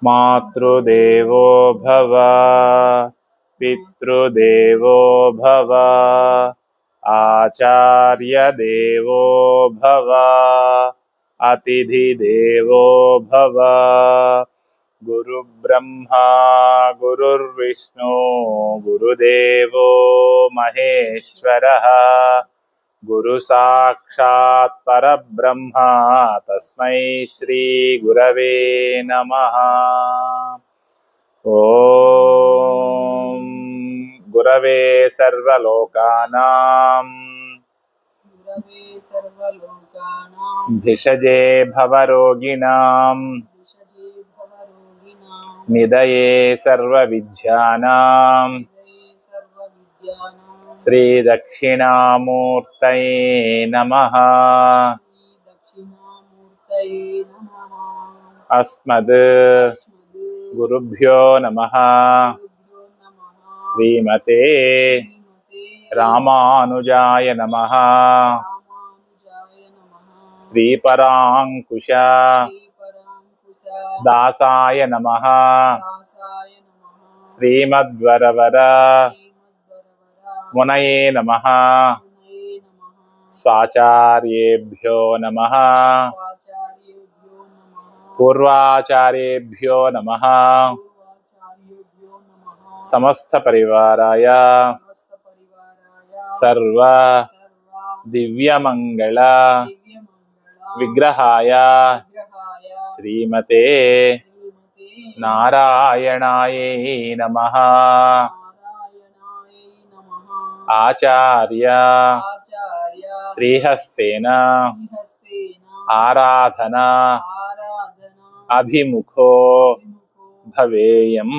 मातृदेवो भव पितृदेवो भव आचार्यदेवो भव अतिथिदेवो भव गुरुब्रह्मा गुरुर्विष्णु गुरुदेवो महेश्वरः गुरु साक्षात् परब्रह्म तस्मै श्री गुरवे नमः। ओम गुरवे सर्वलोकानां भिषजे भवरोगिणां निधये सर्वविद्यानां श्री दक्षिणामूर्तये नमः। अस्मद् गुरुभ्यो नमः। श्रीमते रामानुजाय नमः। श्रीपरांकुश दासाय नमः। श्रीमद्वरवर मुनये नमः। स्वाचार्येभ्यो नमः। पूर्वाचार्येभ्यो नमः। समस्त परिवाराय सर्व दिव्यमंगल विग्रहाय श्रीमते नारायणाय नमः। आचार्य श्रीहस्तेन आराधना अभिमुखो भवेयम्।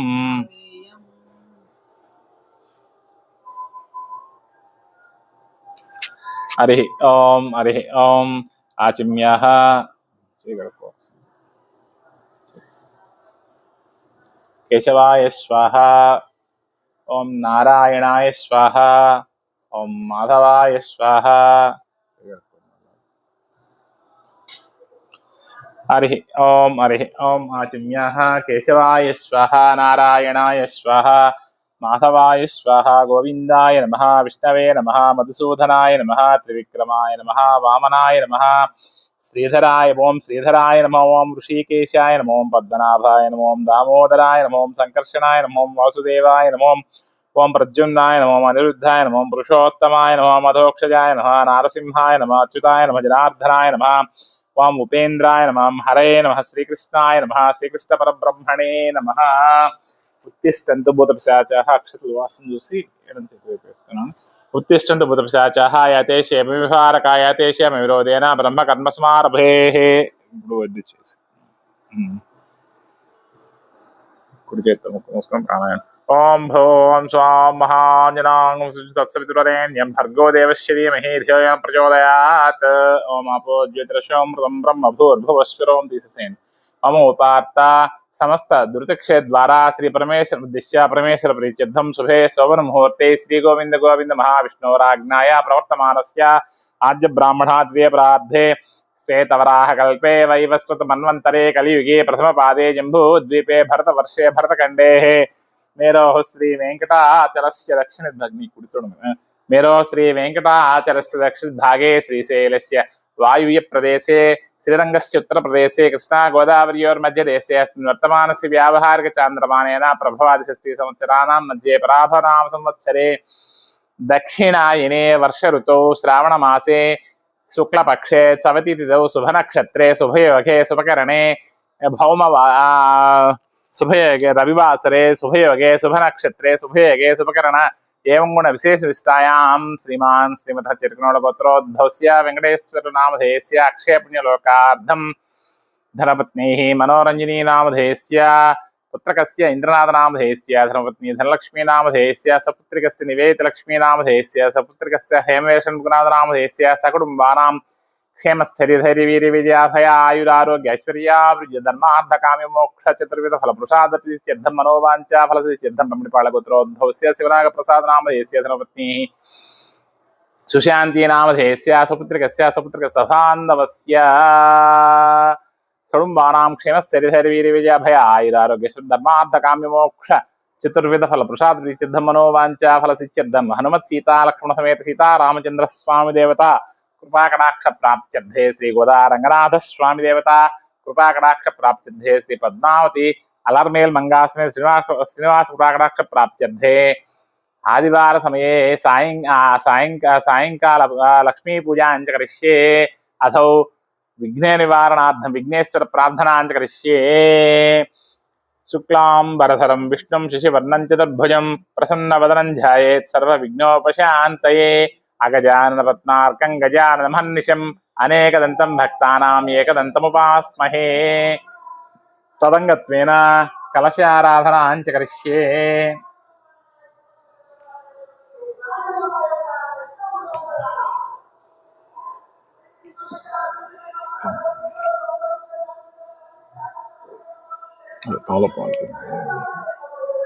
हरि ओम आचम्यः केशवाय स्वाहा। ओम नारायणाय स्वाहा। ओम माधवाय स्वाहा। हरि ओम आचम्यः केशवाय स्वाहा नारायणाय स्वाहा माधवाय स्वाहा गोविंदाय नमः विष्णवे नमः मधुसूदनाय नमः त्रिविक्रमाय नमः वामनाय नमः श्रीधराय नमः ओम ऋषिकेशाय नमः ओम पद्मनाभाय नमः ओम दामोदराय नमः ओम संकर्षणाय नमः ओम वासुदेवाय नमः ओम प्रद्युम्नाय नमः ओम अनिरुद्धाय नमः ओम पुरुषोत्तमाय नमः मधोक्षजाय नमः नारसिंहाय नमः अच्युताय नमः जनार्दनाय नमः ओम उपेन्द्राय नमः हरे नमः श्रीकृष्णाय नमः श्रीकृष्ण परब्रह्मणे नमः। उत्तिष्ठन्तु भूतपिशाचाः अक्षतुलवासं చూసి ఎడం చేతి వైపు వేసుకున్నాను। उत्तिष्ठन्तु भूतपिशाचाः యతేషే విహారకాయ యతేషే విరోధేన బ్రహ్మ కర్మస్మారభేః। ఇప్పుడు వడ్డీ చేసి కుడి చేత్తో ముక్కు మూసుకొని ప్రాణాయామం। ఓం భూం స్వాం మహాంజనాంగ తత్సవితుర్వరేణ్యం భర్గో దేవస్య ధీమహి ధియో యో ప్రచోదయాత్। ఓం ఆపో జ్యోతిరసోమృతం బ్రహ్మ భూర్భువస్వరం తీసేసేయండి। ఓం ఉపార్త समस्त दुर्तक्षे द्वारा श्री परमेश्वर उद्देश्य परमेश्वर प्रीत्यर्थम शुभे शोभन मुहूर्ते श्री गोविंद गोविंद महाविष्णोराज्ञाय प्रवर्तमानस्य आद्य ब्राह्मणाद्वय प्रार्धे श्वेतवराह कल्पे वैवस्वत मन्वन्तरे कलियुगे प्रथम पादे जम्बू द्वीपे भरतवर्षे भरतखंडे मेरो श्री वेंकटाचलस्य दक्षिण मेरो श्री वेंकटाचलस्य दक्षिण भागे श्रीशैलस्य वायुव्य प्रदेशे श्रीरंगस्य उत्तर प्रदेशे कृष्णा गोदावरीयोर्मध्ये देशे अस्मिन् वर्तमानस्य व्यावहारिक चान्द्रमानेन प्रभवादिषष्टि संवत्सराणां मध्ये पराभवनाम संवत्सरे दक्षिणायने वर्ष ऋतौ श्रावण मासे शुक्लपक्षे चवति तिथौ शुभनक्षत्रे शुभयोगे शुभकरणे भौम शुभयोगे रविवासरे शुभयोगे शुभनक्षत्रे शुभयोगे शुभकरण एवं गुण विशेष विष्टायां श्रीमान श्रीमतः चिरकनोडगोत्रोद्भवस्य वेंकटेश्वर नामधेयस्य अक्षय पुण्यलोकार्धं धनपत्नीः मनोरंजनी नामधेयस्य पुत्रकस्य इंद्रनाथ नामधेयस्य धर्मपत्नी धनलक्ष्मी नामधेयस्य सपुत्रिकस्य निवेदितलक्ष्मी नामधेयस्य सपुत्रिकस्य हेमवेशन मुकुनाथ नामधेयस्य सकुटुम्बानां क्षेमस्थैर्यधैर्यवीर्यविजयाभय आयुरारोग्य ऐश्वर्यावृद्ध धर्मार्थकाम्य मोक्ष चतुर्विध फलपुरुषादतिसिद्धं मनोवाञ्छा फलसिद्धिसिद्धं ब्रह्मणिपालगोत्रोद्भवस्य शिवनागप्रसाद नामधेयस्य धर्मपत्नी सुशांति नामधेयस्य सपुत्रिकस्य सपुत्रिकसभान्धवस्य सडुम्बानां क्षेमस्थैर्यधैर्यवीर्यविजयाभय आयुरारोग्य धर्मार्थकाम्यमोक्ष चतुर्विध फल प्रसाद प्रीत्यर्थम मनोवांचा फल सिद्ध्यर्थम हनुमत सीता लक्ष्मण समेत सीता रामचंद्र स्वामी देवता कृपा कटाक्ष प्राप्त्यर्थे श्री गोदा रंगनाथ स्वामी देवता कृपा कटाक्ष प्राप्त्यर्थे श्री पद्मावती अलर्मेल मंगासने श्रीनिवास कृपा कटाक्ष प्राप्त्यर्थे आदिवार समये सायंकाल लक्ष्मी पूजा करिष्ये अथौ विघ्न निवारणार्थं विघ्नेश्वर प्रार्थनां करिष्ये शुक्लांबरधरं विष्णुं शशिवर्णं चतुर्भुजं प्रसन्नवदनं ध्यायेत् सर्वविघ्नोपशान्तये अगजाननपद्मार्कं गजाननमहर्निशम् अनेकदन्तं भक्तानाम् एकदन्तमुपास्महे तदङ्गत्वेन कलशाराधनां च करिष्ये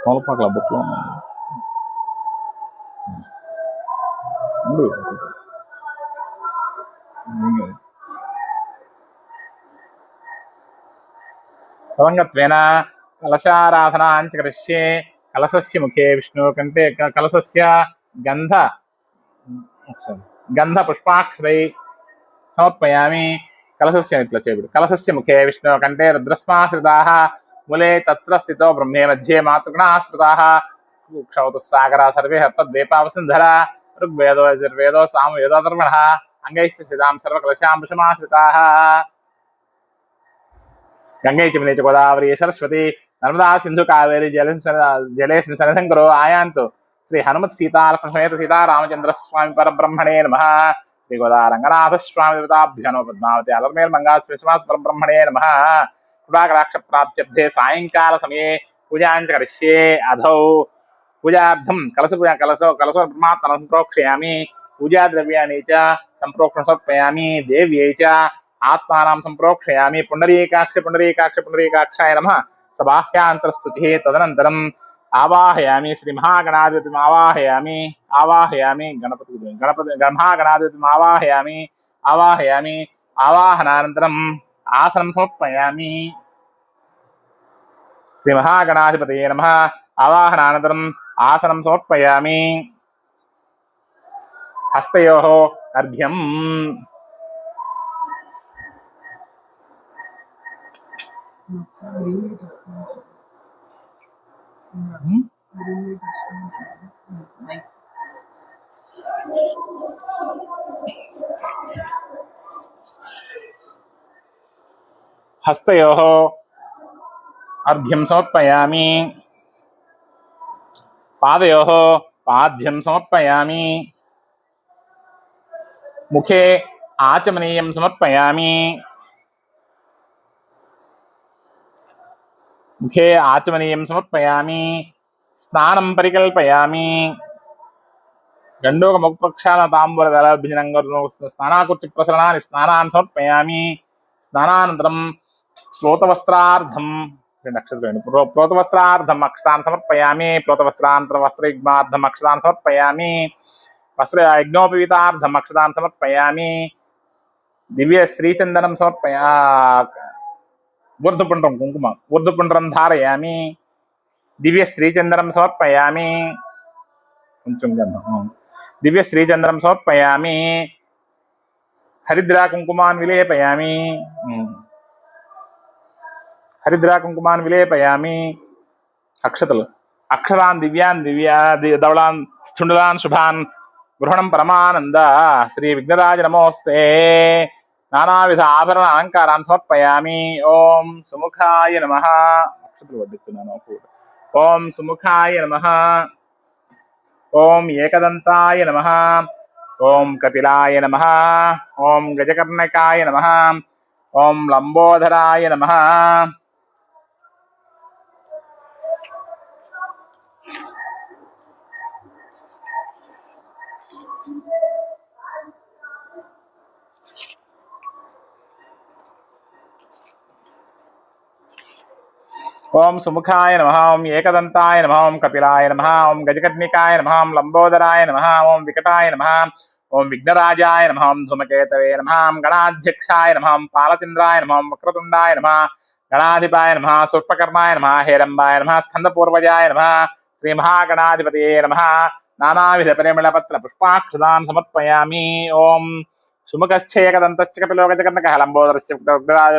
తోలపాకల బుక్లో తదంగత్వేన కలశారాధనాं च करिष्ये कलशस्य मुखे विष्णुकण्ठे कलशस्य गन्धपुष्पाक्षतै समर्पयामि कलशस्य कलशस्य मुखे विष्णुकण्ठे रुद्रस्माश्रिताः मूले तत्र स्थितो ब्रह्मे मध्ये मातृगणाः स्मृताः क्षौतु सागरा सर्वे तद्वेपावसुन्धरा ऋग्वेदो यजुर्वेदो सामवेदो धर्मणः अंगैश्च सिदां सर्वकलशां वृषमाश्रिताः गंगे च यमुने च गोदावरी सरस्वती नर्मदा सिंधु कावेरी जलेस्मिन् सन्निधिं कुरु आयान्तु श्री हनुमत सीता लक्ष्मण समेत सीता रामचंद्र स्वामी परब्रह्मणे नमः श्री गोदा रंगनाथ स्वामी देवताभ्यो नमः पद्मावती अलर्मेल मंगास्मिन् परब्रह्मणे नमः कृपाकटाक्ष प्राप्त्यर्थे सायंकाल समये पूजां च करिष्ये अधौ पूजार्थं कलश परमात्मनं संप्रोक्षयामि पूजा द्रव्याणि च संप्रोक्षणं समर्पयामि देव्यै च आत्मानां संप्रोक्षयामि पुण्डरीकाक्षाय नमः सबाह्यान्तरस्तुतिः तदनन्तरम् आवाहयामि श्री महागणाधिपतिम् आवाहयामि गणपति महागणाधिपतिम् आवाहयामि आवाहनानन्तरम् आसनं समर्पयामि श्री महागणाधिपतये नमः आवाहनानन्तरम् आसनं समर्पयामि हस्तयोः अर्घ्यम् हस्तयोः अर्घ्यं समर्पयामि पादयोः पाद्यं समर्पयामि मुखे आचमनीयं समर्पयामि स्नानं परिकल्पयामि गण्डोकमुखप्रक्षालताम्बूलदलभिजनङ्गो स्नानाकुर्चिप्रसरणानि स्नानान् समर्पयामि स्नानानन्तरं प्रोतवस्त्रार्धं प्रोतवस्त्रार्धम् अक्षतान् समर्पयामि प्रोतवस्त्रान्तरवस्त्रयुग्मार्धम् अक्षतान् समर्पयामि वस्त्रयज्ञोपवीतार्धम् अक्षतान् समर्पयामि दिव्य श्रीचन्दनं ऊर्ध्वपुण्ड्रं कुङ्कुम ऊर्ध्वपुण्ड्रं धारयामि दिव्य श्रीचन्दनं समर्पयामि दिव्य श्रीचन्दनं समर्पयामि हरिद्रा कुङ्कुमान् विलेपयामि अक्षतलु अक्षरान् दिव्यान् धवलान् स्थुण्डलान् शुभान् गृहणं परमानंद श्री विघ्नराज नमोस्ते नानाविध आभरण अलंकारान् समर्पयामि ओम सुमुखाय नमः अक्षतलु वड्डिच्चुन्नानु ओम सुमुखाय नमः ओम एकदंताय नमः ओम कपिलाय नमः ओम गजकर्णकाय नमः ओम लंबोदराय नमः ओम सुमुखाय नमः ओम एकदंताय नमः ओम कपिलाय नमः ओम गजकर्णिकाय नमः ओम लंबोदराय नमः ओम विकटाय नमः ఓం విఘ్నరాజాయ నమః, ఓం ధూమకేతవే నమః, ఓం గణాధ్యక్షాయ నమః, ఓం పాలచంద్రాయ నమః, ఓం వక్రతుండాయ నమః, గణాధిపాయ నమః, సూర్పకర్ణాయ నమః, హేరంబాయ నమః, స్కందపూర్వజాయ నమః, శ్రీ మహాగణాధిపతయే నమః. నానావిధ పరిమళపత్ర పుష్పాక్షదాన్ సమర్పయామి. ఓం సుముఖశ్చేకదంతశ్చ కపిలోకచకర్ణకః లంబోదరస్య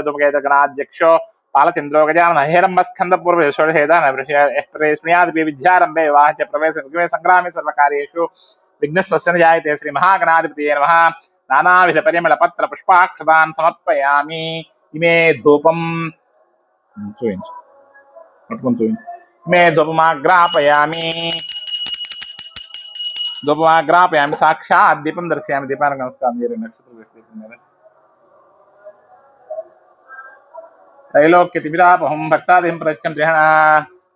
ధూమకేత గణాధ్యక్షో పాలచంద్రో గజానన హేరంబ స్కందపూర్వ షోడశేదానస్మయాదిపి విద్యారంభే వివాహ చ ప్రవేశ సంగ్రామే సర్వకార్యేషు విఘ్నస్య జాయతే. శ్రీ మహాగణాధిపతయే నమః. నానావిధ పరిమళ పత్ర పుష్పాక్షదాన్ సమర్పయామి. ఇమే ధూపం చూపించు. ఇమే ధూపమాగ్రాపయామి. ధూపమాగ్రాపయామి. సాక్షాత్ దీపం దర్శయామి. దీపానికి నమస్కారం చేయండి. నక్షత్రం వేసి దీపం మీద त्रैलोक्यतिविरापहं भक्तादेहं प्रयच्छं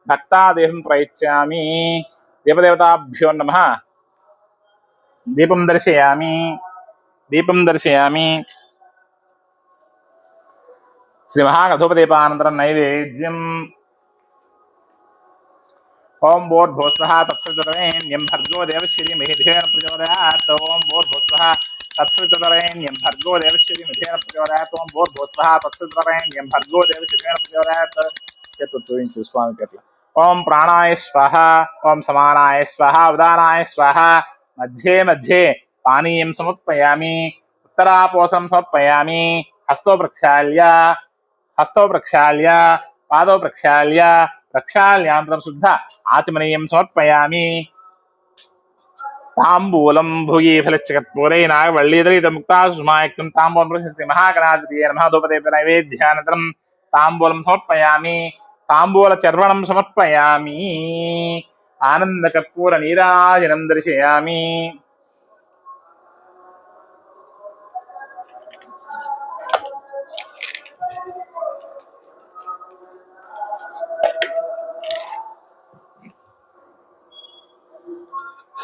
भक्तादेहं प्रयच्छामि. देवदेवताभ्यो नमः. दीपं दर्शयामि. श्रीमहागधोपदीपानन्तरं नैवेद्यम्. ओं भूर्भुवस्वः तत्सवितुर्वरेण्यं भर्गो देवस्य धीमहि धियो न प्रचोदयात्. ओं भूर्भुवस्वः तत्सवितुर्वरेण्यं भर्गो देवस्य धीमहि धियो न प्रचोदयात्. ओं भूर्भुवस्वः तत्सवितुर्वरेण्यं भर्गो देवस्य धीमहि न प्रचोदयात्. चतुर्थी स्वामी कट्ला. ओं प्राणाय स्वाहा. ओं समानाय स्वाहा. उदानाय स्वाहा. मध्ये मध्ये पानीयं समर्पयामि. उत्तरापोषं समर्पयामि. हस्तौ प्रक्षाल्य पादौ प्रक्षाल्य प्रक्षाल्यान्तरं शुद्ध आचमनीयं समर्पयामि. ताम्बूलं भुगी फलश्च कर्पूरे नागवल्लीदलितमुक्ता सुषमायुक्तं ताम्बूलं श्री महागणाधिपतये नमः. धूपदीप नैवेद्यानन्तरं ताम्बूलं समर्पयामि. ताम्बूलचर्वणं समर्पयामि. आनन्दकर्पूरनीराजनं दर्शयामि.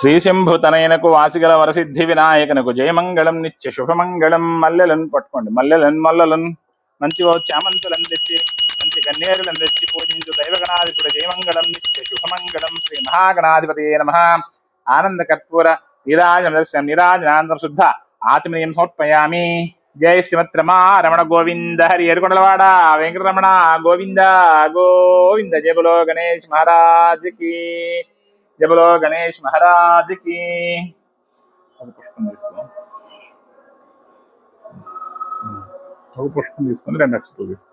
శ్రీశంభుతనయనకు వాసిగల వరసిద్ధి వినాయకనకు జయమంగళం నిత్య శుభమంగళం. మల్లెలను పట్టుకోండి. మల్లెలను మంచి చామంతులను తెచ్చి మంచి గన్నేరులను తెచ్చి పూజించు దైవగణాధిపుడు జయమంగళం నిత్య శుభమంగళం. శ్రీ మహాగణాధిపతయే నమః. ఆనంద కర్పూర నీరాజనానందం శుద్ధ ఆచమనీయం సమర్పయామి. జయ శ్రీమత్ రమణ గోవింద హరి. ఏడుకొండలవాడ వెంకటరమణ గోవింద గోవింద. జయ బలో గణేష్ మహారాజ్ కి. जय बोलो गणेश महाराज की. पुष्पं తీసుకొని రెండు అక్షరాలు తీసుకో.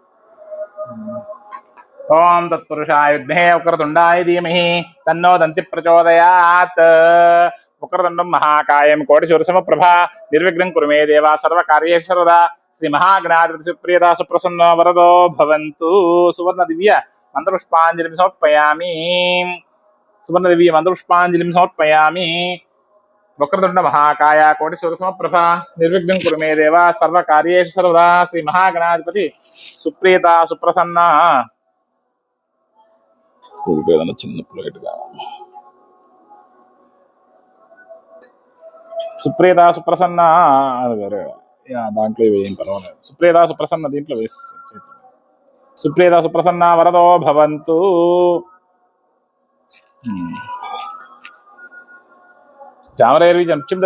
ఓం తత్పురుషాయ విద్మహే వక్రతుండాయ ధీమహి తన్నో దంతి ప్రచోదయాత్. వక్రతుండం మహాకాయం కోటిసూర్యసమప్రభా నిర్విఘ్నం కురు మే దేవా సర్వకార్యేషు సర్వదా. శ్రీ మహాగణాధిపతి సుప్రియదా సుప్రసన్నో వరదో భవంతు. సువర్ణ దివ్య మంత్రపుష్పాంజలిం సమర్పయామి. సువర్ణదేవి మంత్రపుష్పాంజలిం సమర్పయామి. వక్రతుండ మహాకాయ కోటిసూర్యసమప్రభ నిర్విఘ్నం కురు మే దేవ సర్వకార్యేషు సర్వదా. శ్రీ మహాగణాధిపతి సుప్రీత సుప్రసన్న. చిన్న ప్లేట్గా సుప్రీత సుప్రసన్న దాంట్లో ఏం పర్వాలేదు. సుప్రీత సుప్రసన్న దీంట్లో వేసి సుప్రీత సుప్రసన్న వరదో భవంతు. చామరేర్విజ నృత్యం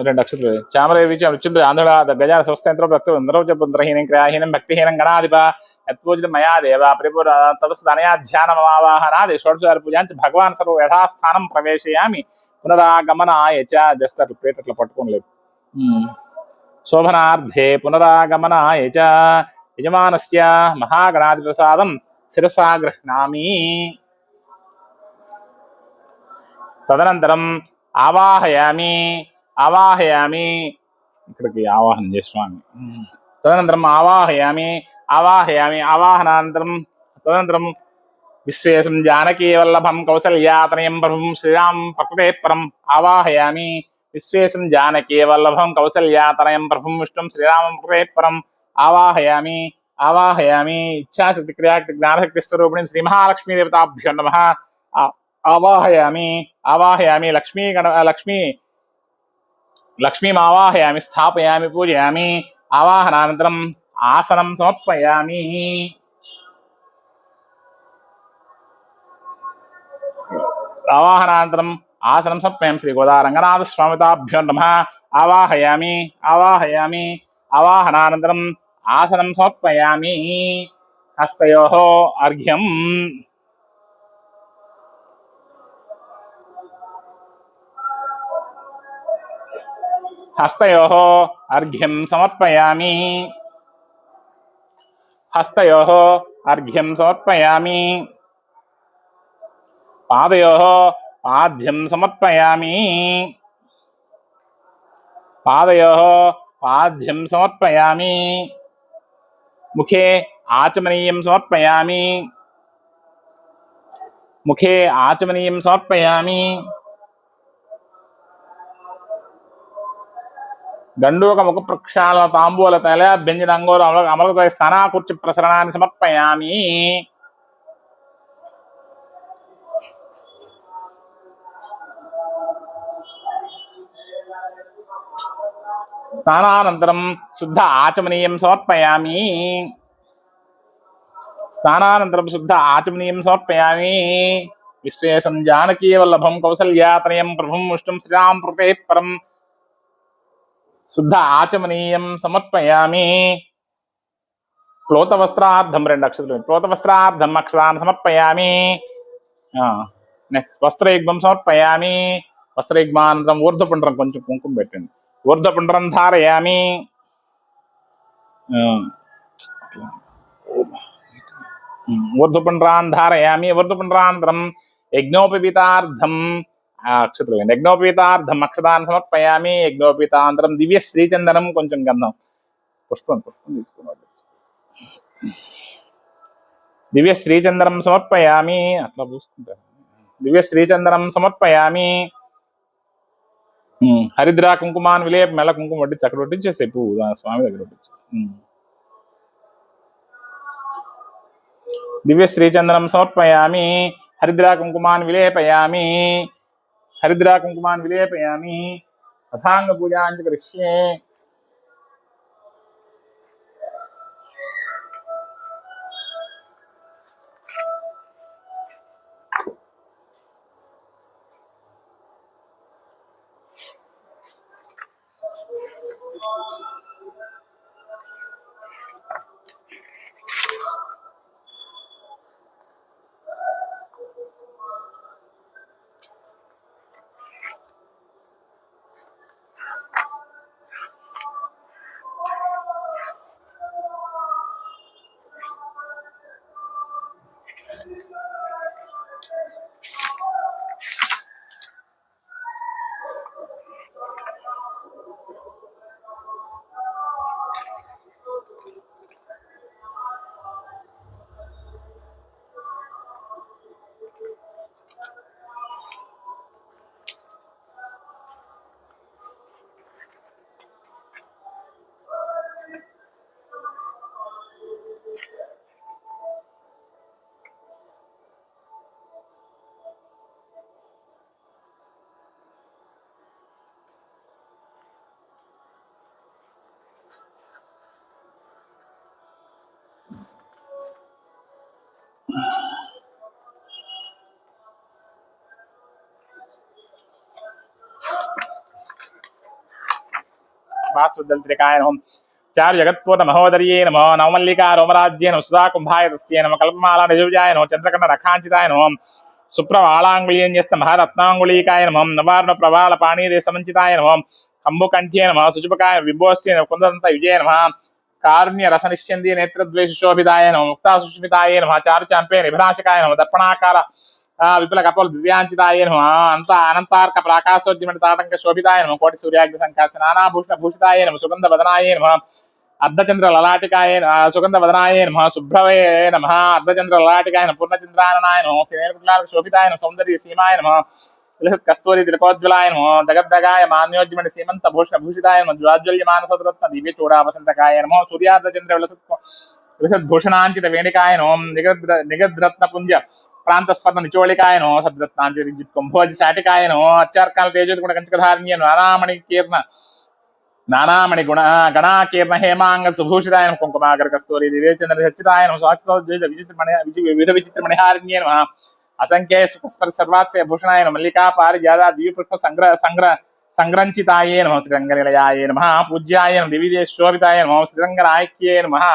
రెండు అక్షరాలు. చామరేర్విజ నృత్యం ఆంధ్ర గజాల స్వస్థయంత్ర భక్తులహీనం క్రియాహీనం భక్తిహీనం గణాధిప యత్పూజితం మయా దేవ పరిపూర్ తదస్సు ధనయా ధ్యానమావాహనాది షోడశోపచార పూజాంచి భగవాన్ సర్వ యథాస్థానం ప్రవేశయామి. పునరాగమనాయ చ. జస్ట్ అట్లా ప్లేట్ అట్లా పట్టుకోలేదు. శోభనార్థే పునరాగమనాయ చ యజమానస్య మహాగణాధిపతి ప్రసాదం శిరసా గృహ్ణామి. తదనంతరం ఆవాహయామి. ఇక్కడికి ఆవాహన చేస్తాను. తదనంతరం ఆవాహనానంతరం తదనంతరం విశ్వేశం జానకీ వల్లభం కౌసల్యాతనయం ప్రభుం శ్రీరాం ప్రకృతే పరం ఆవాహయామి. విశ్వేశం జానకీ వల్లభం కౌసల్యాతనయం ప్రభుం విష్ణుం శ్రీరామం ప్రకృతే పరం ఆవాహయామి. ఇచ్ఛాశక్తి క్రియాశక్తి జ్ఞానశక్తి స్వరూపిణి శ్రీ మహాలక్ష్మీ దేవతాభ్యో నమః. ఆవాహయామి. లక్ష్మీమావాహయామి. స్థాపయామి పూజయామి. ఆవాహనానంతరం ఆసనం సమర్పయామి. ఆవాహనానంతరం ఆసనం సమర్పయామి. శ్రీ గోదా రంగనాథ స్వామితాభ్యో నమః. आवाहयामि आवाहयामि आवाहनानन्तरम् आसनं समर्पयामि हस्तयोः अर्घ्यं हस्तयोः अर्घ्यं समर्पयामि हस्तयोः अर्घ्यं समर्पयामि पादयोः पाद्यं समर्पयामि पादयोः पाद्यं समर्पयामि मुखे आचमनीयं समर्पयामि मुखे आचमनीयं समर्पयामि गंडूक मुख प्रक्षालन तांबूल तैलाभ्यंजन अंगोर अमृत स्थानाकुर्च प्रसरणानि समर्पयामि स्नानानन्तरं शुद्ध आचमनीयं समर्पयामि स्नानानन्तरं शुद्ध आचमनीयं समर्पयामि विश्वेशं जानकीवल्लभं कौसल्यातनयं प्रभुं विष्णुं श्रीराम प्रते परं शुद्ध आचमनीयं समर्पयामि प्लोतवस्त्रार्धं रेंडु अक्षरालु प्लोतवस्त्रार्धं अक्षरान् समर्पयामि नेक्स्ट वस्त्रयुग्मं समर्पयामि वस्त्रयुग्मानन्तरं ऊर्ध्वपुण्ड्रं కొంచెం కుంకుమ పెట్టండి ऊर्ध्वपुण्ड्रं धारयामि ऊर्ध्वपुण्ड्रान् धारयामि ऊर्ध्वपुण्ड्रानन्तरं यज्ञोपवीतार्थं अक्षतలు यज्ञोपवीतार्थं अक्षतान् समर्पयामि यज्ञोपवीतानन्तरं दिव्य श्रीचन्दनं కొంచెం గంధం పుష్పం తీసుకోవాలి दिव्य श्रीचन्दनं समर्पयामि అట్లా పూసుకుంటారు दिव्य श्रीचन्दनं समर्पयामि हरिद्रा कुंकुमान विलेप मेल कुंकुम वड्डी चक्कर वड्डिंచేసే పువ్వు స్వామి దగ్గర వడ్డించేసి दिव्य श्रीचन्दनं समर्पयामि हरिद्रा कुंकुमान विलेपयामि हरिद्रा कुंकुमान विलेपयामि अथांग पूजां च करिष्ये वासुदल्त्रिकाय नमः चार जगत्पूर्ण महोदर्ये नमः नवमल्लिका रोमराज्ये नमः सुधा कुंभाय तस्ये नमः कल्पमाला निजविजयाय नमः चंद्रकर्ण रखांचिताय नमः सुप्रवालांगुलीयन्यस्त महारत्नांगुलीकाय नमः नवार्ण प्रवाल पाणिरे समंचिताय नमः अंबुकंठ्ये नमः सुजुपकाय विभोष्टे नमः कुंददंत विजय नमः कारुण्य रसनिष्यन्दी नेत्रद्वेष शोभिताय नमः मुक्ता सुष्मिताय नमः चारु चांपे निभनाशकाय नमः दर्पणाकार विपुल कपोल दिव्यांचिताय नमः अंत अनंतार्क प्राकाशोज्जमन ताटंक शोभिताय नमः कोटि सूर्याग्नि संकाश नानाभूषण भूषिताय नमः सुगंध वदनाय नमः अर्धचंद्र ललाटिकाय सुगंध वदनाय नमः शुभ्रवे नमः अर्धचंद्र ललाटिकाय नमः पूर्णचंद्राननाय नमः श्रीनेत्रकुलाल शोभिताय नमः सौंदर्य सीमाय नमः विलसत् कस्तूरी तिलकोज्ज्वलाय नमः दगद्दगाय मान्योज्जमन सीमंत भूषण भूषिताय नमः ज्वाज्वल्यमान सदरत्न दिव्य चूड़ा वसंतकाय नमः सूर्यार्धचंद्र विलसत् भूषणांचित वेणिकाय नमः निगद्रत्न पुंज प्रांत स्वर्ण निचोलिकाय नमः सद्रत्नांचित कुंभोज साटिकाय नमः अच्चार्काल तेजोत गुण कंचकधारण्य नानामणि गुण गणाकीर्ण हेमांग सुभूषिताय नमः कुंकुमागर कस्तूरी दिव्यचंद्र सच्चिताय नमः स्वाचित विविध विचित्र मणिहारिण्ये नमः असंख्य सुखस्पर सर्वास्य भूषणाय नमः मल्लिका पारिजाता दिव्य पुष्प संग्रह संग्रह సంగ్రంచితాయే నమః శ్రీరంగనిలయాయ నమః పూజ్యాయ నమః దివ్యదేశోభితాయ నమః శ్రీరంగనాయక్యే నమః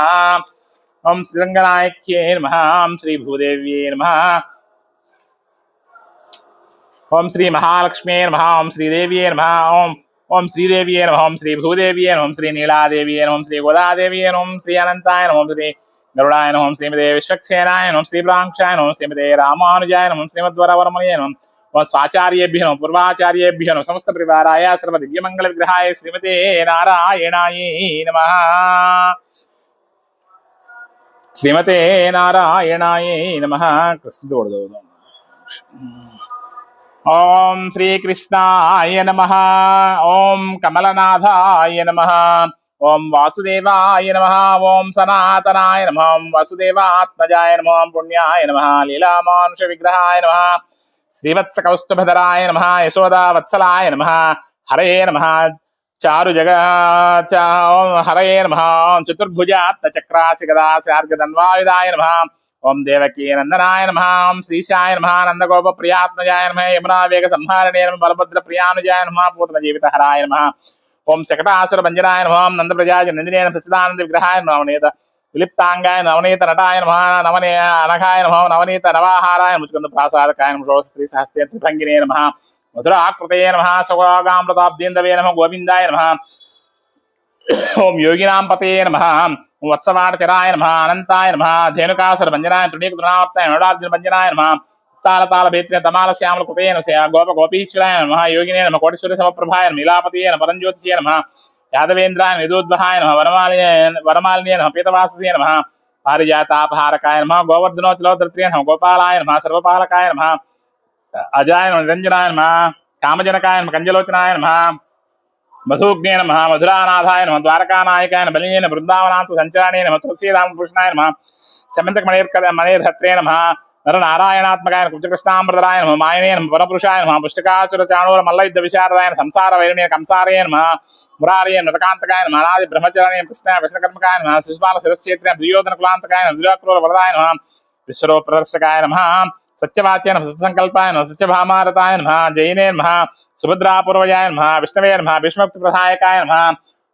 ఓం శ్రీరంగనాయక్యే నమః ఓం శ్రీ భూదేవ్యే నమః ఓం శ్రీ మహాలక్ష్మే నమః ఓం శ్రీదేవ్యే నమః ఓం శ్రీదేవ్యే నమః ఓం శ్రీ భూదేవ్యే నమః ఓం శ్రీ నీలాదేవ్యే నమః ఓం శ్రీ గోదాదేవ్యే నమః ఓం శ్రీ అనంతాయ నమః ఓం శ్రీ గరుడాయ నమః ఓం శ్రీమతే విశ్వక్సేనాయ నమః శ్రీ ప్రాంక్షాయ నమః శ్రీమతే రామానుజాయ నమః శ్రీమద్వరవర్మణే నమః ఓం స్వాచార్యేభ్యో నమః పూర్వాచార్యేభ్యో నమః సమస్త పరివారాయ సర్వ దివ్యమంగళ విగ్రహాయ శ్రీమతే నారాయణాయ నమః శ్రీమతే నారాయణాయ నమః. కృష్ణుడు ఓం శ్రీకృష్ణాయ నమః ఓం కమలనాథాయ నమః ఓం వాసుదేవాయ నమః ఓం సనాతనాయ నమః ఓం వసుదేవాత్మజాయ నమః ఓం పుణ్యాయ నమః లీలామానుష విగ్రహాయ నమః శ్రీవత్స కౌస్తుభధరాయ నమః యశోదా వత్సలాయ నమః హరే నమః చారు జగ ఓం హరే నమః ఓం చతుర్భుజాత్మ చక్రాసి గదాసార్గదన్వాయుధాయ నమః ఓం దేవకీ నందనాయ నమః ఓం శ్రీశాయ నమః నందగోప ప్రియాత్మజాయ నమః యమునా వేగ సంహారణే నమః బలభద్ర ప్రియానుజాయ నమః పూతన జీవితహరాయ నమః ఓం శకటాసుర భంజనాయ నమః ఓం నంద ప్రజాజ నందినే సచిదానంద విగ్రహాయ నవనీత విలిప్తాంగాయ నవనీత నటాయ నమః నవనే అనఘాయ నమః నవనీత నవాహారాయ ముచుకుంద ప్రాసాదకాయ నమః స్త్రీ సహస్తే త్రిభంగినే నమః మధురాకృతయే నమః సుగామృతాబ్దీందవే నమః గోవిందాయ నమః ఓం యోగినాం పతయే నమః వత్సవాటచరాయ నమః అనంతాయ నమః ధేనుకాసుర భంజనాయ తృణీక తృణావర్తాయ నోడార్జున భంజనాయ నమః తాళతాళ భేత్ర తమాల శ్యామల కృతయే నమః గోప గోపీశ్వరాయ నమః యోగినే నమః కోటీశ్వర సమప్రభాయ నమః నీలాపతయే నమః పరంజ్యోతిషే నమః యాదవేంద్రాయ విదోద్వహాయ నమః వరమాలినే నమః పీతవాససే నమః పారిజాతాపహారకాయ నమః గోవర్ధనోచలోధృత్రే నమః గోపాలాయ నమః సర్వపాలకాయ నమః అజాయ నమః నిరంజనాయ నమః కామజనకాయ నమః కంజలోచనాయ నమః మధుగ్నే నమః మధురానాథాయ నమః ద్వారకానాయకాయ నమః బలినే నమః బృందావనాంత సంచరణే నమః తులసీరామభూషణాయ నమః సమంతక మణేర్హత్రే నమః నరనారాయణాత్మకాయ నమః కృష్ణామృతరాయ నమః మాయనే నమః పరపురుషాయ నమః పుష్టికాసుర చాణూర మల్లయుద్ధ విశారదాయ నమః సంసార వైరిణే కంసారయ నమః మురారయ నరకాంతకాయ నమః అనాది బ్రహ్మచరణే కృష్ణాయ విష్ణుకర్మకాయ నమః సుష్మాల శిరశ్చేత్రే దుర్యోధన కులాంతకాయ నమః దుర్యోక్రూర వరదాయ నమః విశ్వరూప ప్రదర్శకాయ నమః సత్యవాచ్య నమః సత్సంకల్పాయ నమః సత్యభామారతాయ నమః జైనే నమః సుభద్రాపూర్వజాయ నమః విష్ణవే నమః భీష్మక్తి ప్రదాయకాయ నమః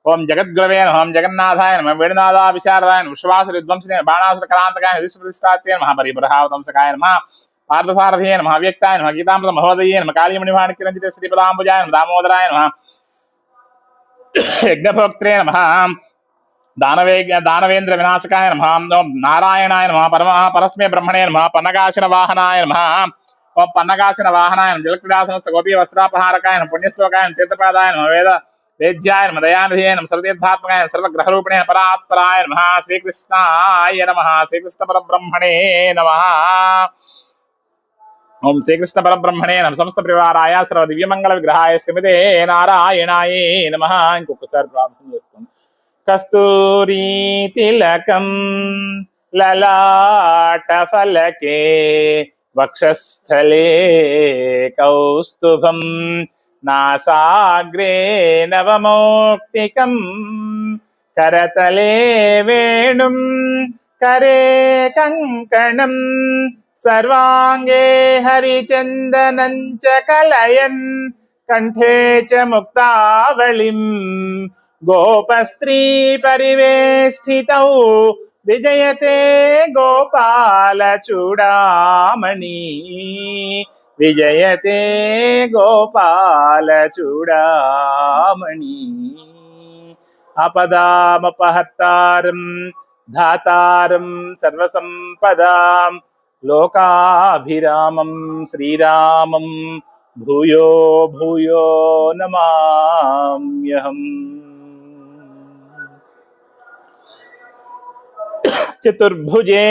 ఓం జగద్గురవే నమః ఓం జగన్నాథాయ నమః వేణునాథా విశారదాయ నమః విశ్వాసుర విధ్వంసినే బాణాసుర కళాంతకాయ విశ్వప్రతిష్ఠాత్రే నమః పరిబ్రహావతంసకాయ నమః పార్థసారథియే నమః అవ్యక్తాయ నమః గీతామృత మహోదయే నమః కాళీమణిమాణిక్యరంజిత శ్రీపదాంబుజాయ నమః దామోదరాయ నమః యజ్ఞభోక్త్రే నమః దానవేంద్ర వినాశకాయ నమః ఓం నారాయణాయ నమః పరస్మే బ్రహ్మణే నమః పన్నగాశన వాహనాయ నమః ఓం పన్నగాశన వాహనాయ నమః జలక్రీడా సమస్త గోపీ వస్త్రాపహారకాయ నమః పుణ్యశ్లోకాయ నమః తీర్థపాదాయ నమః వేద్యాయ నమః దయానిధేయ నమః సర్వతీర్థాత్మకాయ సర్వగ్రహరూపిణే పరాత్పరాయ నమః శ్రీకృష్ణాయ నమః శ్రీకృష్ణ పరబ్రహ్మణే నమః ఓం శ్రీకృష్ణ పరబ్రహ్మణే నమః సమస్త పరివారాయ సర్వ దివ్యమంగళ విగ్రహాయ శ్రీమతే నారాయణాయ నమః. ఇంకొకసారి ప్రార్థన చేసుకోండి. కస్తూరీ తిలకం లలాట ఫలకే వక్షస్థలే కౌస్తుభం నాసాగ్రే నవమౌక్తికం కరతలే వేణుం కరే కంకణం సర్వాంగే హరిచందనం చ కలయన్ కంఠే చ ముక్తావళిం గోపస్త్రీ పరివేష్టితౌ విజయతే గోపాల చూడామణి విజయతే గోపాల చూడామణి ఆపదామపహర్తారం ధాతారం సర్వసంపదాం లోకాభిరామం శ్రీరామం భూయో భూయో నమామ్యహం. చతుర్భుజే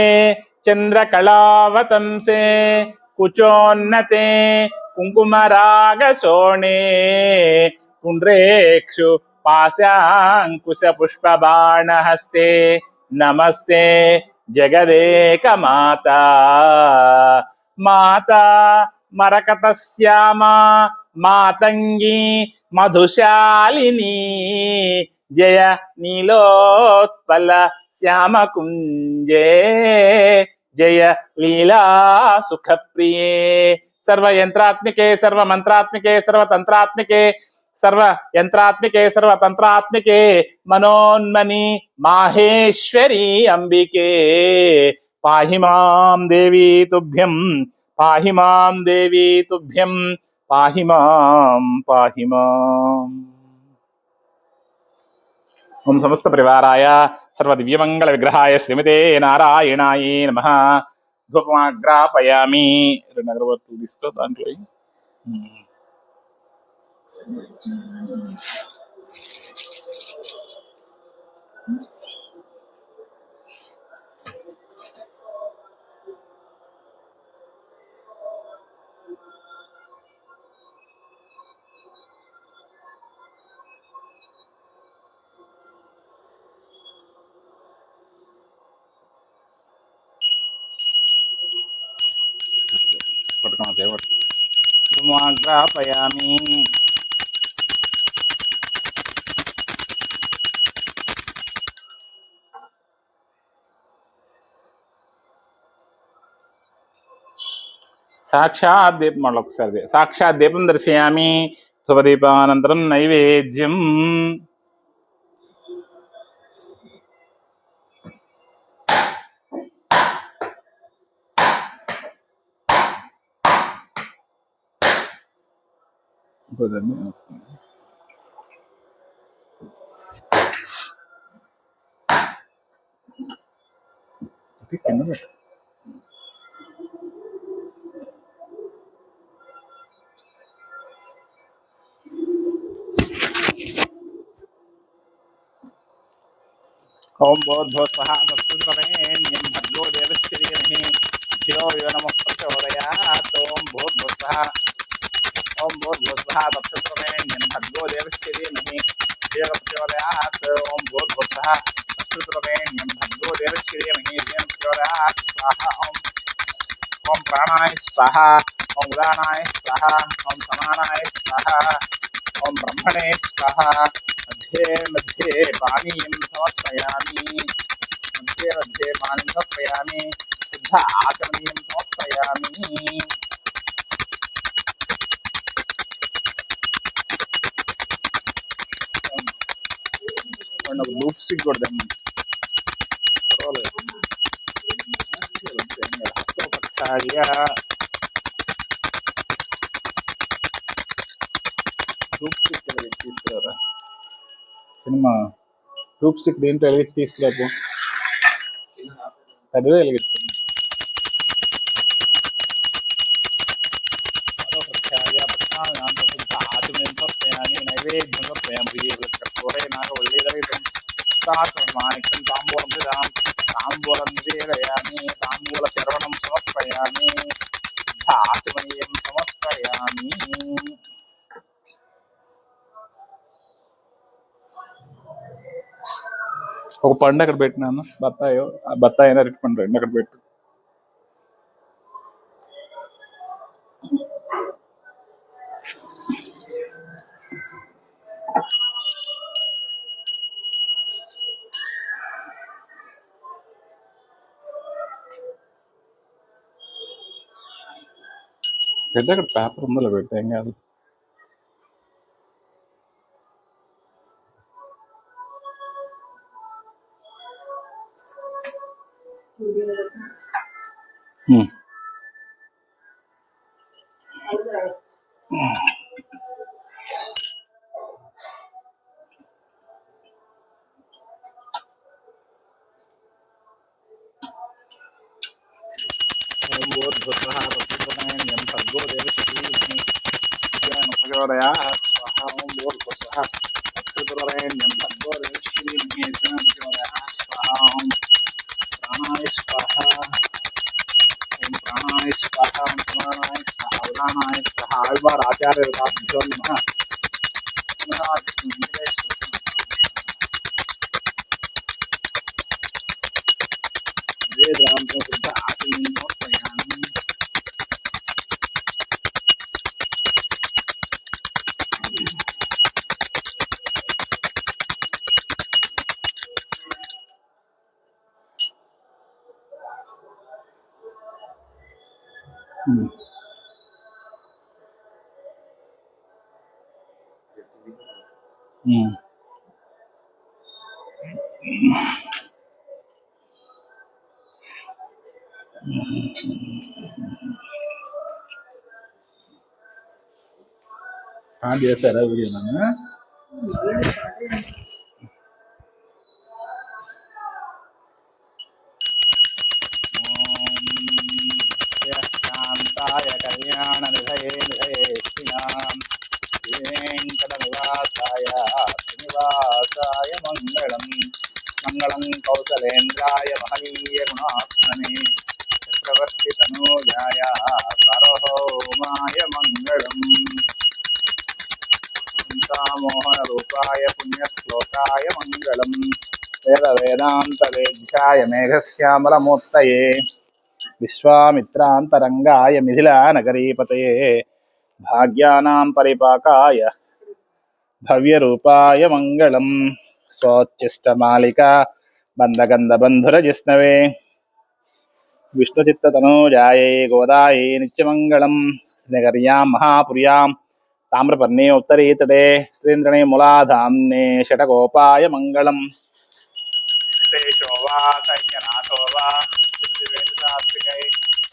చంద్రకళావతంసే కుచోన్నతే కుంకుమరాగశోణే పుండ్రేక్షు పాశాంకుశ పుష్పబాణహస్తే నమస్తే జగదేక మాతా మాతా మరకతశ్యామా మాతంగి మధుశాలిని జయ నీలోత్పల శ్యామకుంజే జయ లీలా సుఖప్రియే సర్వయంత్రాత్మికే సర్వమంత్రాత్మికే సర్వతంత్రాత్మికే सर्व यंत्रात्मिके सर्वतंत्रात्मिके मनोन्मनि माहेश्वरी अंबिके पाहि मां देवी तुभ्यं पाहि मां देवी तुभ्यं पाहि मां ओम समस्त परिवाराय सर्व दिव्यमंगल विग्रहाय श्रीमते नारायणाय नमः ధూపమాగ్రాపయామి రెండు అగరబత్తులు తీసుకో దాంట్లో ధూపమాగ్రాపయామి సాక్షాత్ దీపం మళ్ళీ ఒకసారి సాక్షాత్ దీపం దర్శయామి శుభదీపానంతరం నైవేద్యం వస్తుంది కింద ओम भूर्भुवः तत्सवितुर्वरेण्यं भर्गो देवस्य धीमहि धियो यो नः प्रचोदयात् ओम भूर्भुवः तत्सवितुर्वरेण्यं भर्गो देवस्य धीमहि धियो नः प्रचोदयात् ओम भूर्भुवः तत्सवितुर्वरेण्यं भर्गो देवस्य धीमहि धियो नः प्रचोदयात् स्वाहा ओम प्राणाय स्वाहा ओम उदानाय स्वाहा ओम समानाय स्वाहा ओम ब्रह्मणे स्वाहा मध्ये मध्ये पानीयं समर्पयामि मध्ये मध्ये पानीं समर्पयामि शुद्ध आचमनीयं समर्पयामि लूप स्टिक కొడదాం హస్తోపచార్య లూప్ స్టిక్ తీసుకురా సినిమా లూప్ స్టిక్ దీంట్లో వెలిగించి తీసుకురాపు పెద్దగా వెలిగించండి ఆచమని నైవేద్యం కర్పూరే నాగవల్లీదం మాణిక్యం తాంబూలం తాంబూలం నివేదయామి తాంబూల చర్వణం సమర్పయామి ఆచమనీయం సమర్పయామి ఒక పండు అక్కడ పెట్టినాను బత్తాయో ఆ బత్తాయి అయినా రెట్టి పండు రెండు అక్కడ పెట్టు పెద్ద అక్కడ పేపర్ ఉందో పెట్టాం కాదు आचार्य స్టార్ట్ చేస్తారా వీడియో నన్ను శాంతాయ కళ్యాణ నిధయే నిధయేష్టినాం వెంకటనివాసాయ శ్రీనివాసాయ మంగళం మంగళం కౌసలేంద్రాయ మహనీయ గుణాత్మనే చక్రవర్తి తనూజాయ సార్వభౌమాయ మంగళం చింతామోహన రూపాయ పుణ్యశ్లోకాయ మంగళం వేద వేదాంత వేద్యాయ మేఘశ్యామలమూర్తయే విశ్వామిత్రాంతరంగాయ మిథిలా నగరీపతయే భాగ్యానాం పరిపాకాయ భవ్యరూపాయ మంగళం స్వోచ్చిష్టమాలిక బంధగంధబంధురజిష్ణవే విష్ణుచిత్తతనూజాయై గోదాయై నిత్యమంగళం శ్రీనగర్యాం మహాపుర్యాం తామ్రపర్ణే ఉత్తరీతటే శ్రీంద్రణే మూలాధామ్నే షటకోపాయ మంగళం శేషో వా సంజనాథో వా వేదాత్మికై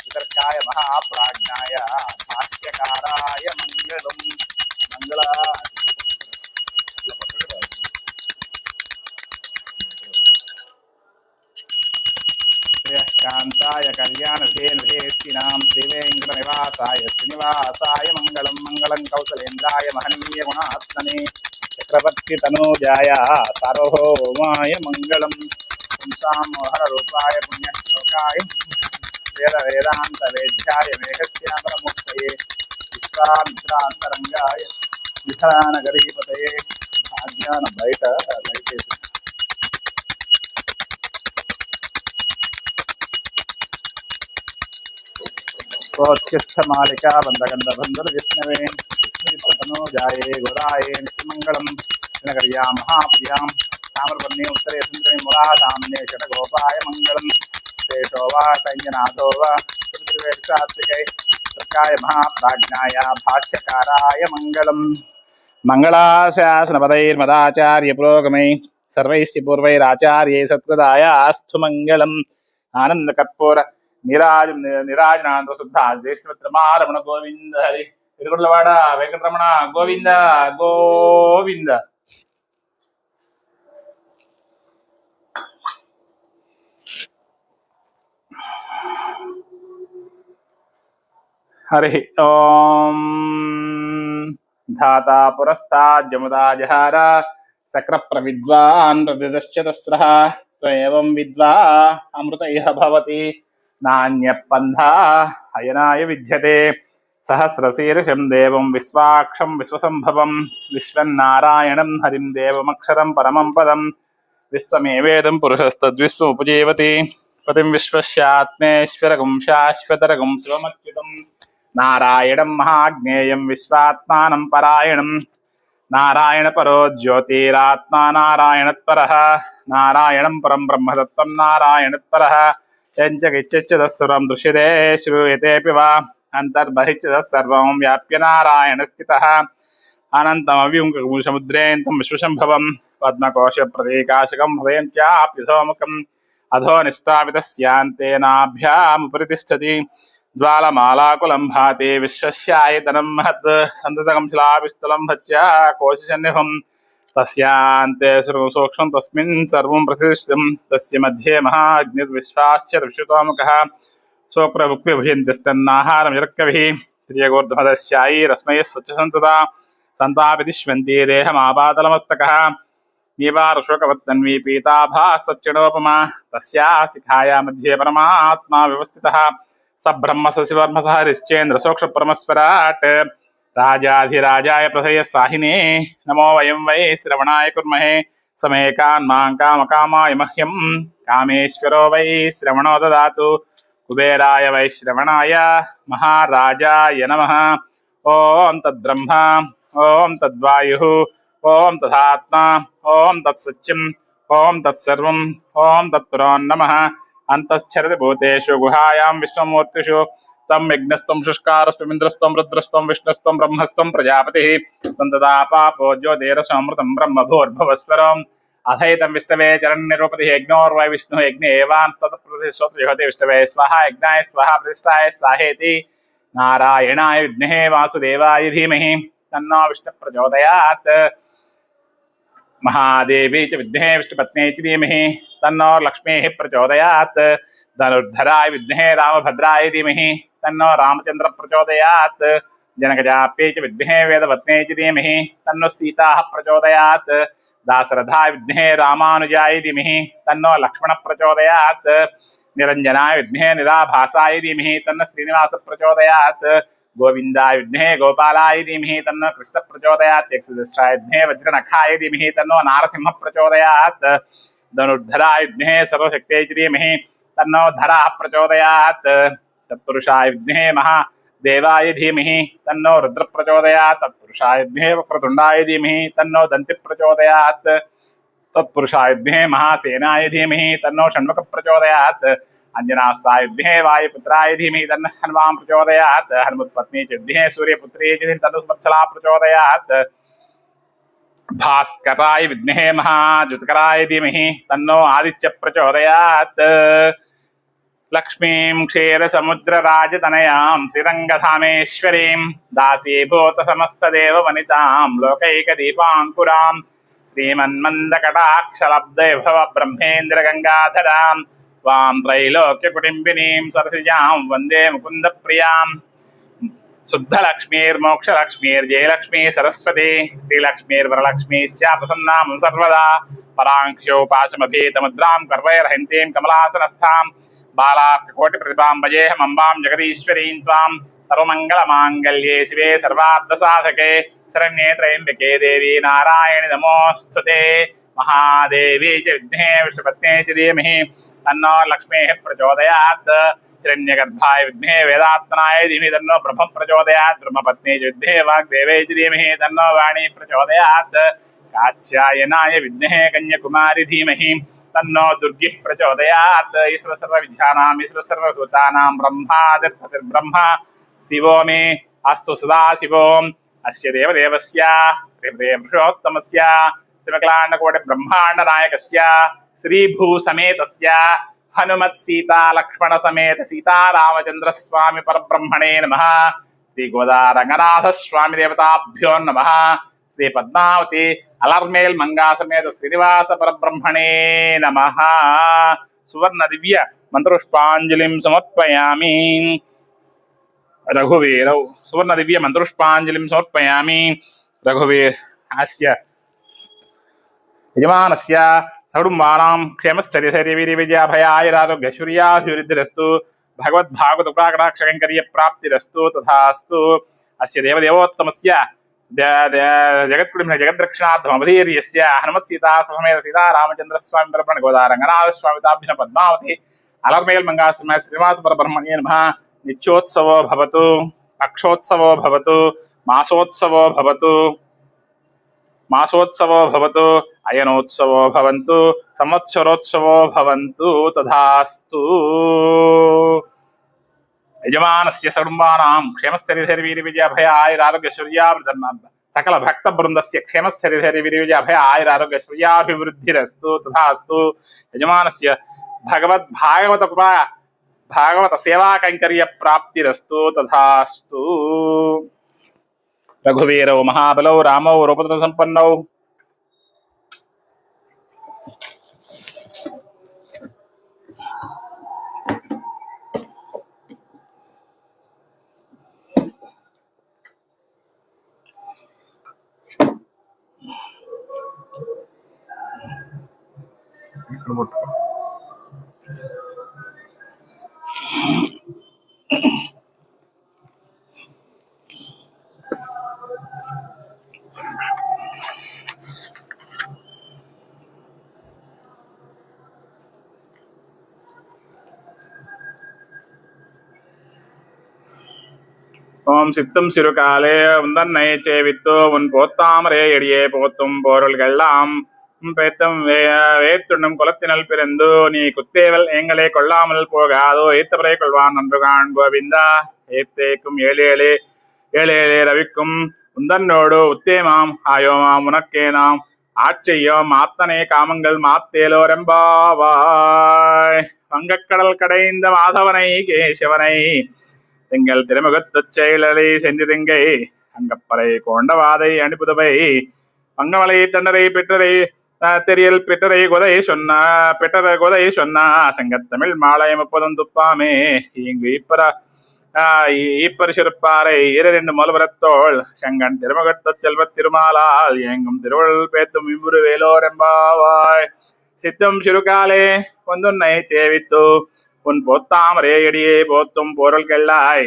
వితర్కాయ మహాప్రాజ్ఞాయ భాష్యకారాయ మంగళం మంగళ శాంతాయ కళ్యాణ విధేనుధేష్టినాం శ్రీవేంకటనివాసాయ శ్రీనివాసాయ మంగళం మంగళం కౌసలేంద్రాయ మహనీయ గుణాత్మనే చక్రవర్తి తనూజాయ సార్వభౌమాయ మంగళం పుంసామోహన రూపాయ పుణ్యశ్లోకాయ వేద వేదాంత వేద్యాయ మేఘశ్యామలమూర్తయే విశ్వామిత్రాంతరంగాయ విఠలానగరీపతయే భాగ్యాన బయట దయచేసి స్వోత్కృష్టమాలికా బంధగంధబంధుర విష్ణవే విష్ణుతనూజాయే గురాయే నిత్యమంగళం శ్రీనగర్యాం మహాప్రియాం తామ్రపర్ణే ఉత్తరే సుందరే మూలాధామ్నే షటగోపాయ మంగళం శేషో వా సంజనాథో వా త్రివేదాత్మికై సర్కాయ మహాప్రాజ్ఞాయ భాష్యకారాయ మంగళం మంగళాశాసనపదైర్మదాచార్య పురోగమై సర్వైశ్చ పూర్వైరాచార్యై సత్కృతాయ అస్తు మంగళం ఆనందకర్పూర నిరాజనాంత శుద్ధ దేశరమణ గోవింద హరి తిరుగుళ్ళవాడ వెంకటరమణ గోవింద గోవింద. హరి ఓం ధాతా పురస్తాజ్జముదా జహార సక్ర ప్రవిద్వాన్ ప్రతిదశ్చతస్రః త్వయేవం విద్వా అమృత ఇహ భవతి నాణ్యపంథా అయనాయ విద్యతే సహస్రశీర్షం దేవం విశ్వాక్షం విశ్వసంభవం విశ్వన్నారాయణం హరిం దేవమక్షరం పరమం పదం విశ్వమేవేదం పురుషస్తద్విశ్వముపజీవతి పతిం విశ్వస్యాత్మేశ్వరగం శాశ్వతరగం శివమచ్యుతం నారాయణం మహాజ్ఞేయం విశ్వాత్మానం పరాయణం నారాయణ పరో జ్యోతిరాత్మా నారాయణత్పరః నారాయణం పరం బ్రహ్మతత్వం నారాయణత్పరః యజ్జగిచ్చచ్చదస్సర్వం దృశ్యతే శ్రూయతేపి వా అంతర్బహిశ్చదస్సర్వం వ్యాప్య నారాయణ స్థితః అనంతమవ్యుంకముసముద్రేంతం విశ్వశంభవం పద్మకోశ ప్రతీకాశకం హృదయం చాప్యుధోముఖం అధో నిష్టాపితస్యాంతేనాభ్యాముపరి తిష్టతి జ్వాలమాలాకులం భాతి విశ్వస్యాయతనం మహత్ సంతతం శిలాభిస్థలం భత్య కోశసన్నిభం తస్యాంతే సూక్ష్మం తస్మిన్ సర్వం ప్రతిష్ఠితం తస్య మధ్యే మహాగ్నిర్విశ్వాశ్చ ఋషితోముఖః సోప్రభుక్విభుజంతిష్టన్నాహారం యర్కవిః ప్రియగోర్ధ్వదస్యాయైరస్మయः సత్యసంతతా సంతాపితిష్వంతి దేహమాపాతలమస్తకः నీవారుశోకవత్తన్వీ పీతాభాసచ్చడోపమా తస్యా శిఖాయా మధ్యే పరమాత్మా వ్యవస్థితः స బ్రహ్మ సశివర్మ స హరిశ్చేంద్ర సోక్ష పరమస్వరాట్ రాజాధిరాజాయ ప్రథయ సాహినే నమో వయం వై శ్రవణాయ కుర్మహే సమే కాన్మాం కామకామాయ మహ్యం కామేశ్వరో వై శ్రవణో దదాతు కుబేరాయ వై శ్రవణాయ మహారాజాయ నమః. ఓం తద్బ్రహ్మ ఓం తద్వాయుః ఓం తథాత్మా ఓం తత్సత్యం ఓం తత్సర్వం ఓం తత్పురోన్నమః. అంతశ్చరతి భూతేషు గుహాయాం విశ్వమూర్తిషు तं यज्ञस्त्वं शुष्कारस्त्वमिन्द्रस्त्वं रुद्रस्त्वं विष्णुस्त्वं ब्रह्मस्त्वं प्रजापतिः तं तदा पापो ज्योतिरसमृतं ब्रह्मभूर्भुवस्वरम् अथैतं विष्णवे चरणनिरूपतिः यज्ञोर्वै विष्णुः यज्ञे एवांस्तत्प्रतिश्रोत्रयते विष्णवे स्वाहा यज्ञाय स्वाहा प्रतिष्ठाय स्वाहेति नारायणाय विद्महे वासुदेवाय धीमहि तन्नो विष्णुः प्रचोदयात् महादेवी च विद्महे विष्णुपत्न्यै च धीमहि तन्नो लक्ष्मीः प्रचोदयात् धनुर्धराय विद्महे रामभद्राय धीमहि तन्नो रामचन्द्र प्रचोदयात् जनकजाप्यै च विद्महे वेदपत्न्यै च धीमहि तन्नो सीताः प्रचोदयात् दाशरथाय विद्महे रामानुजाय धीमहि तन्नो लक्ष्मणः प्रचोदयात् निरञ्जनाय विद्महे निराभासाय धीमहि तन्नो श्रीनिवासः प्रचोदयात् गोविंदाय विद्महे गोपालाय धीमहि तन्नो कृष्ण प्रचोदयात् यक्षशिष्टाय विद्महे वज्रनखाय धीमहि तन्नो नारसिंह प्रचोदयात् धनुर्धराय विद्महे सर्वशक्त्यै च धीमहि तन्नो धरः प्रचोदयात् तत्पुरुषाय विद्महे महादेवाय धीमहि तन्नो रुद्र प्रचोदयात् तत्पुरुषाय विद्महे वक्रतुण्डाय धीमहि तन्नो दन्ति प्रचोदयात् तत्पुरुषाय विद्महे महासेनाय धीमहि तन्नो षण्मुख प्रचोदयात् अंजनास्ताय विद्महे वायुपुत्राय धीमहि तन्नो हनुमान् प्रचोदयात् हनुमत्पत्नी च विद्महे सूर्यपुत्री च तन्नो वत्सला प्रचोदयात् भास्कराय विद्महे महाज्योतिकराय धीमहि तन्नो आदित्य प्रचोदयात् लक्ष्मीं क्षीरसमुद्रराजतनयां श्रीरङ्गधामेश्वरीं दासीभूत समस्तदेववनितां लोकैकदीपाङ्कुरां श्रीमन्मन्दकटाक्षलब्धविभव ब्रह्मेन्द्रगङ्गाधरां त्वां त्रैलोक्यकुटुम्बिनीं सरसिजां वन्दे मुकुन्दप्रियां शुद्धलक्ष्मीर्मोक्षलक्ष्मीर्जयलक्ष्मी सरस्वती श्रीलक्ष्मीर्वरलक्ष्मीश्च प्रसन्नां सर्वदा पराङ्क्षोपाशमभीतमुद्रां कर्वैर्हन्तीं कमलासनस्थां बालार्ककोटिप्रतिभां भजेऽहमम्बां जगदीश्वरीं त्वां सर्वमङ्गलमाङ्गल्ये शिवे सर्वार्थसाधके शरण्ये त्र्यम्बके देवी नारायणि नमोऽस्तुते महादेवी च विद्महे विष्णुपत्न्यै च धीमहि तन्नो लक्ष्मीः प्रचोदयात् हिरण्यगर्भाय विद्महे वेदात्मनाय धीमहि तन्नो ब्रह्म प्रचोदयात् ब्रह्मपत्न्यै च विद्महे वाग्देव्यै च धीमहि तन्नो वाणी प्रचोदयात् कात्यायनाय विद्महे कन्याकुमारी धीमहि तन्नो दुर्गिः प्रचोदयात् ईश्वर सर्वविद्यानां ईश्वर सर्वभूतानां ब्रह्मादिर्ब्रह्म शिवो मे अस्तु सदा शिवोम् अस्य देवदेवस्य श्रीपुरुषोत्तमस्य श्रीमकलाण्डकोटिब्रह्माण्डनायकस्य श्रीभूसमेतस्य हनुमत्सीतालक्ष्मणसमेत सीतारामचन्द्रस्वामी परब्रह्मणे नमः श्रीगोदारङ्गनाथस्वामी देवताभ्यो नमः श्री पद्मावती अलर्मेल मंगा समेत श्रीनिवास परब्रह्मणे नमः सुवर्ण दिव्य मंत्रुष्पांजलिं समर्पयामि रघुवीरौ सुवर्ण दिव्य मंत्रुष्पांजलिं समर्पयामि रघुवीर अस्य यजमानस्य सकुटुम्बानां क्षेमस्थैर्यविजयाभयायुरारोग्यैश्वर्याभिवृद्धिरस्तु भगवद्भागवतकृपाकटाक्षकैङ्कर्यप्राप्तिरस्तु तथास्तु अस्य देवदेवोत्तमस्य जगत्कुटुम्बिनः जगद्रक्षणार्थमवधीर्यस्य हनुमत्सीतासमेत सीतारामचन्द्रस्वामी परब्रह्मणे गोदारङ्गनाथस्वामिताभ्यः पद्मावती अलर्मेल मंगासमेत श्रीनिवास परब्रह्मणे नमः नित्योत्सवो भवतु अक्षोत्सवो भवतु मासोत्सवो भवतु अयनोत्सवो भवन्तु संवत्सरोत्सवो भवन्तु तथास्तु यजमानस्य सकुटुम्बानां क्षेमस्थैर्यविजयाभयायुरारोग्यैश्वर्याभिवृद्धिर्धर्म सकल भक्त वृंदस्य क्षेमस्थैर्यविजयाभयायुरारोग्यैश्वर्याभिवृद्धिरस्तु तथास्तु यजमानस्य भगवत कृपा भागवत सेवा कैंकर्य प्राप्तिरस्तु तथास्तु रघुवीरौ महाबलौ रामौ रूपधर संपन्नौ ओम सित्तम सिरुकाले उन्दन्नै चेवित्तो उन पोत्तामरे एडिये पोत्तुम पोरुल गल्लाम பேத்தம் வேத்துண்ணும் குலத்தினல் பிறந்து நீ குத்தேவல் எங்களை கொள்ளாமல் போகாதோ ஏத்தவரை கொள்வான் நன்று காண் கோவிந்தா ஏத்தேக்கும் ஏழு ஏழு ஏழு ஏழு ரவிக்கும் உந்தன்னோடு உத்தேமாம் ஆயோமாம் உனக்கே நாம் ஆட்சியோம் மாத்தனே காமங்கள் மாத்தேலோரெம்பாவாய் வங்கக்கடல் கடைந்த மாதவனை கேசவனை திங்கள் திருமுகத்துச் செயலலை சென்றிருங்கை அங்கப்பறை கொண்டவாதை அனுப்புதவை பங்கமலை தண்டரை பெற்றரை தெரியல் பெற்றரை கொதை சொன்ன பெற்றர கொதை சொன்னா சங்கத்தமிழ் மாலை முப்பதும் துப்பாமே இங்கு ஈப்பர் சிறுப்பாறை இரண்டு மொலவரத்தோள் செங்கன் திருமுகத்த செல்வ திருமாலால் எங்கும் திருவள்ளுவர் பேத்தும் இம்புரு வேலோரெம்பாவாய் சித்தம் சிறுகாலே வந்துன்னை சேவித்து உன் போத்தாமரே எடியே போத்தும் பொருள்கெல்லாய்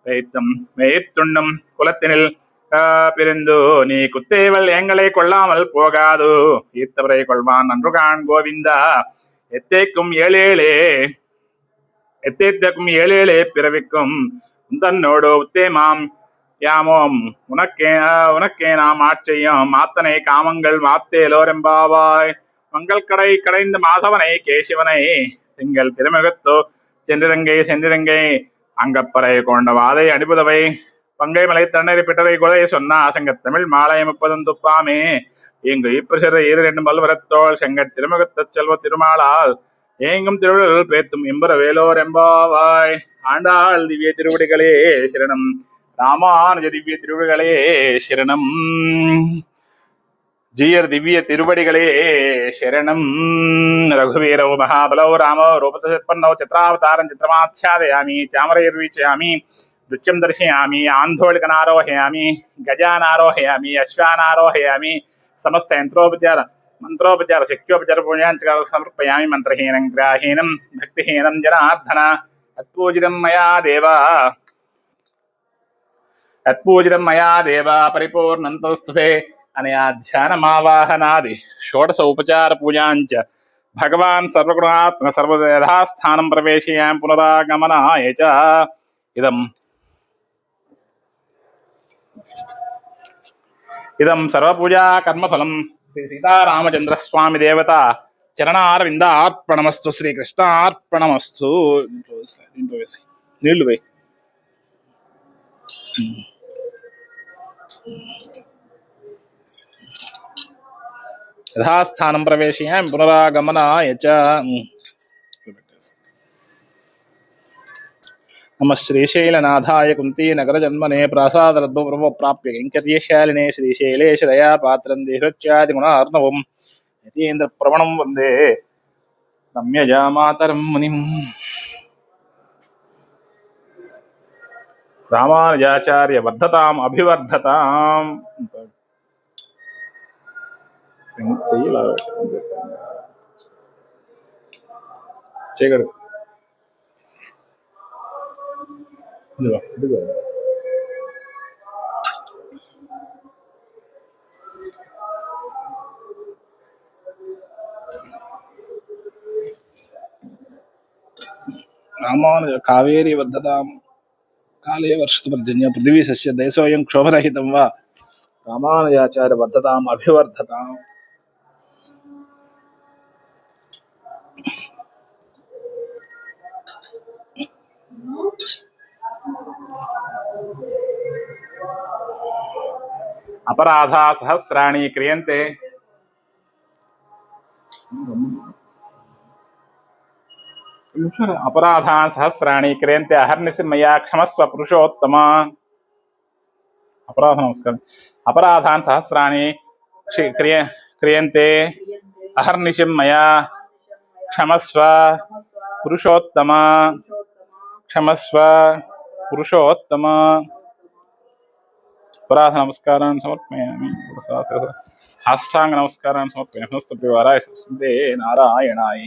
வைத்தும் வெய்த்துண்ணும் குலத்தினில் பிரிந்து நீ குத்தேவல் எங்களை கொள்ளாமல் போகாது ஈர்த்தவரை கொள்வான் நன்று காண் கோவிந்தா எத்தேக்கும் ஏழேழே எத்தேத்தக்கும் ஏழேழே பிறவிக்கும் தன்னோடு உத்தேமாம் யாமோம் உனக்கே நாம் ஆட்சியும் மாத்தனை காமங்கள் மாத்தேலோரெம்பாவாய் மங்கள் கடை கடைந்த மாதவனை கேசிவனை திங்கள் திருமுகத்தோ சென்றிரங்கை அங்கப்பறை கொண்ட வாதை அனுப்புதவை பங்கை மலை தண்ணறி பிட்டரை கொலை சொன்ன சங்கத்தமிழ் மாலை முப்பதும் துப்பாமே இங்கு இப்பிரசர இரண்டு மல்வரத்தோள் செங்கட் திருமுகத்த செல்வ திருமாலால் ஏங்கும் திருவிழல் பேத்தும் இம்புற வேலோர் எம்பாவாய் ஆண்டாள் திவ்ய திருவடிகளே சரணம் ராமானுஜ திவ்ய திருவடிகளே சரணம் ஜீயர் திவ்ய திருவடிகளே சரணம் ரகுவீரோ மகாபலோ ராமோ ரூபதற்பன்னோ சித்ராவதாரம் சித்திரமாச்சாதயாமி சாமரைர்வீச்சயாமி नृत्यं दर्शयामि आंदोलिकनारोहयामि गजानारोहयामि अश्वानारोहयामि समस्त मंत्रोपचार शक्योपचार पूजांचकार समर्पयामि मंत्रहीनं ग्राहीनं भक्तिहीनं जनार्दन यत्पूजितं मया देव परिपूर्णन्तस्तुते अनया ध्यानमावाहनादि षोडश उपचार पूजांच भगवान् सर्वगुणात्मक सर्वयथास्थानं प्रवेशयामि पुनरागमनाय च इदं सर्वपूजा कर्मफलम श्री सीतारामचंद्र स्वामी देवता चरणारविंदार्पणमस्तु श्री कृष्णार्पणमस्तु नीलु भाई यथास्थानं प्रवेशयामि पुनरागमनाय च नमः श्रीशैलनाथाय कुंती नगर जन्मने प्रासादरद्भुप्रभो प्राप्य कैंकर्यशालिने श्रीशैलेश दया पात्रं देहृत्यादि गुणार्णवं यतीन्द्र प्रवणं वन्दे रम्यजामातरं मुनिं रामानुजाचार्य वर्धताम् अभिवर्धताम् रामानुज कावेरी वर्धतां काले वर्षतु पर्जन्य पृथिवी सस्य देशोऽयं क्षोभरहितं वा रामानुजाचार्य वर्धताम् अभिवर्धताम् अपराधा सहस्राणि क्रियन्ते अपराधा सहस्राणि क्रियन्ते अहर्निशि मया क्षमस्व पुरुषोत्तम अपराध नमस्कार अपराधान् सहस्राणि क्रियन्ते अहर्निशि मया क्षमस्व पुरुषोत्तम क्षमस्व पुरुषोत्तम अपराध नमस्कारान् समर्पयामि साष्टांग नमस्कारान् समर्पयामि नमस्ते नारायणाय।